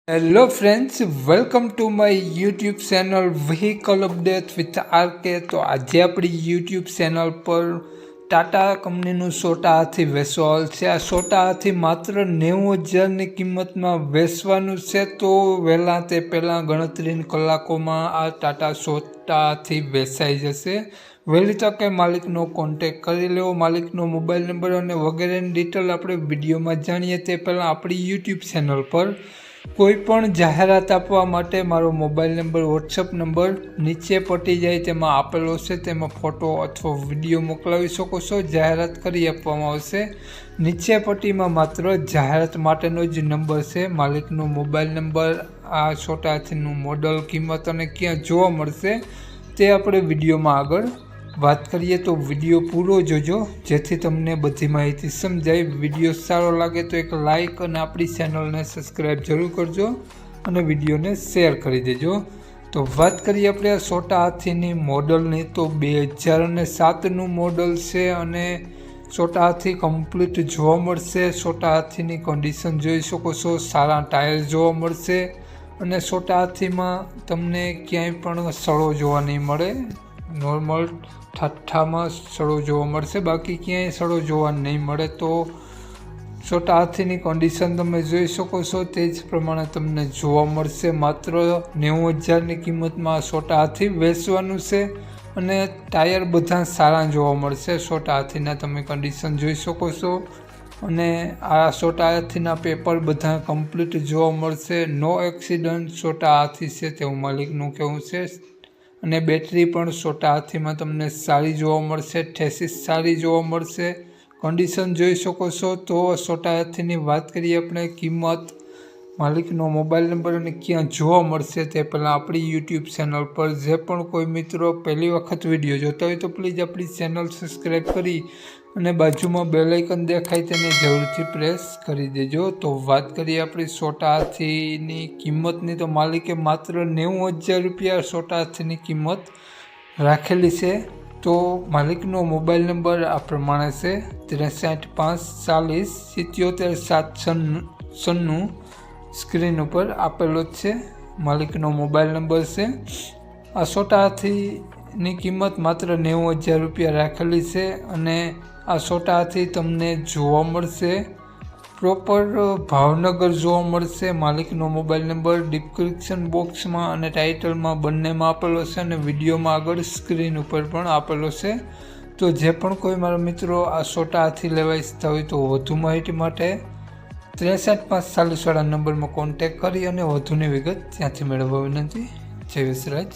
Hello friends, welcome to my YouTube channel vehicle update with RK. તો આજે આપણી YouTube channel પર ટાટા કંપનીનું છોટા હાથી વેચવાલ છે। આ છોટા હાથી માત્ર 90,000ની કિંમતમાં વેચવાનું છે। તો વહેલા તે પહેલાં ગણતરીની કલાકોમાં આ ટાટા છોટા હાથી વેચાઈ જશે। વહેલી તકે માલિકનો કોન્ટેક કરી લેવો। માલિકનો મોબાઈલ નંબર અને વગેરેની ડિટેલ આપણે વિડીયોમાં જાણીએ તે પહેલાં આપણી યુટ્યુબ ચેનલ પર કોઈ પણ જાહેરાત આપવા માટે મારો મોબાઈલ નંબર, વોટ્સઅપ નંબર નીચે પટી જાય તેમાં આપેલો છે, તેમાં ફોટો અથવા વિડીયો મોકલાવી શકો છો। જાહેરાત કરી આપવામાં આવશે। નીચે પટ્ટીમાં માત્ર જાહેરાત માટેનો જ નંબર છે। માલિકનો મોબાઈલ નંબર, આ છોટા હાથીનું મોડલ, કિંમત અને ક્યાં જોવા મળશે તે આપણે વિડીયોમાં આગળ વાત કરીએ। તો વિડીયો પૂરો જોજો જેથી તમને બધી માહિતી સમજાય। વિડીયો સારો લાગે તો એક લાઇક અને આપણી ચેનલને સબસ્ક્રાઈબ જરૂર કરજો અને વિડીયોને શેર કરી દેજો। તો વાત કરીએ આપણે આ છોટા હાથીની મોડલની, તો 2007નું મોડલ છે અને છોટા હાથી કમ્પ્લીટ જોવા મળશે। છોટા હાથીની કન્ડિશન જોઈ શકો છો, સારા ટાયર જોવા મળશે અને છોટા હાથીમાં તમને ક્યાંય પણ સડો જોવા નહીં મળે। નોર્મલ ઠઠ્ઠામાં સડો જોવા મળશે, બાકી ક્યાંય સડો જોવા નહીં મળે। તો છોટા હાથીની કન્ડિશન તમે જોઈ શકો છો તે જ પ્રમાણે તમને જોવા મળશે। માત્ર 90,000ની કિંમતમાં છોટા હાથી વેચવાનું છે અને ટાયર બધા સારા જોવા મળશે। છોટા હાથીના તમે કન્ડિશન જોઈ શકો છો અને આ છોટા હાથીના પેપર બધા કમ્પ્લીટ જોવા મળશે। નો એક્સિડન્ટ છોટા હાથી છે તેવું માલિકનું કહેવું છે અને બેટરી પણ છોટા હાથીમાં તમને સારી જોવા મળશે। ઠેસીસ સારી જોવા મળશે, કન્ડિશન જોઈ શકો છો। તો છોટા હાથીની વાત કરીએ આપણે કિંમત, માલિકનો મોબાઈલ નંબર અને ક્યાં જોવા મળશે તે પહેલાં આપણી યુટ્યુબ ચેનલ પર જે પણ કોઈ મિત્રો પહેલી વખત વિડીયો જોતા હોય તો પ્લીઝ આપણી ચેનલ સબસ્ક્રાઈબ કરી અને બાજુમાં બેલ આઇકન દેખાય તેને જરૂરથી પ્રેસ કરી દેજો। તો વાત કરીએ આપણી છોટા હાથીની કિંમતની, તો માલિકે માત્ર 90,000 રૂપિયા છોટા હાથીની કિંમત રાખેલી છે। તો માલિકનો મોબાઈલ નંબર આ પ્રમાણે છે 63 540 77 796 સ્ક્રીન ઉપર આપેલો જ છે, માલિકનો મોબાઈલ નંબર છે। આ છોટા હાથીની કિંમત માત્ર 90,000 રૂપિયા રાખેલી છે અને આ છોટા હાથી તમને જોવા મળશે પ્રોપર ભાવનગર જોવા મળશે। માલિકનો મોબાઈલ નંબર ડિસ્ક્રિપ્શન બોક્સમાં અને ટાઇટલમાં બંનેમાં આપેલો છે અને વિડીયોમાં આગળ સ્ક્રીન ઉપર પણ આપેલો છે। તો જે પણ કોઈ મારા મિત્રો આ છોટા હાથી લેવા ઈચ્છતા હોય તો વધુ માહિતી માટે 63 540 વાળા નંબરમાં કોન્ટેક કરી અને વધુની વિગત ત્યાંથી મેળવવા વિનંતી। જય વિસરાજ।